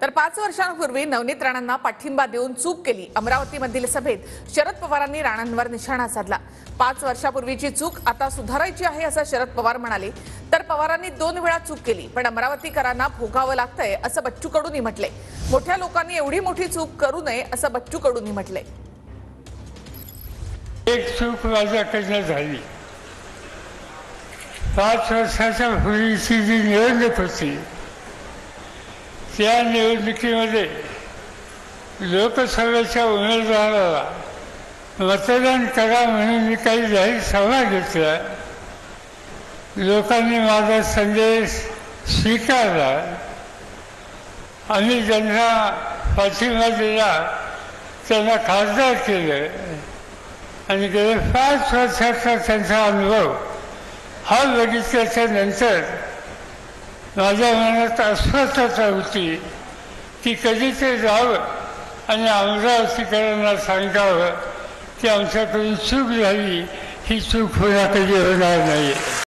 तर 5 वर्षांपूर्वी नवनीत राणांना पाठिंबा देऊन चूक केली। अमरावतीमधील सभेत शरद पवारांनी राणांवर निशाणा साधला। 5 वर्षापूर्वीची चूक आता सुधारायची आहे असं शरद पवार म्हणाले। तर पवारांनी 2 वेळा चूक केली, पण अमरावतीकरांना भोगावं लागतंय असं बच्चू कडूंनी म्हटले। मोठ्या लोकांनी एवढी मोठी चूक करू नये असं बच्चू कडूंनी म्हटले। एक चूक माझ्याकडनं झाली। 5 वर्षाच्या पूर्वीची जी निवडणूक होती, त्या निवडणुकीमध्ये लोकसभेच्या उमेदवाराला मतदान करा म्हणून मी काही जाहीर सभा घेतल्या। लोकांनी माझा संदेश स्वीकारला आणि ज्यांना पाठिंबा दिला त्यांना खासदार केलं आणि गेल्या 5 वर्षाचा त्यांचा अनुभव हा बघितल्याच्या नंतर माझ्या मनात अस्वस्थता होती की कधी ते जावं आणि अमरावतीकरांना सांगावं की आमच्याकडून चूक झाली, ही चूक पुन्हा कधी होणार नाही।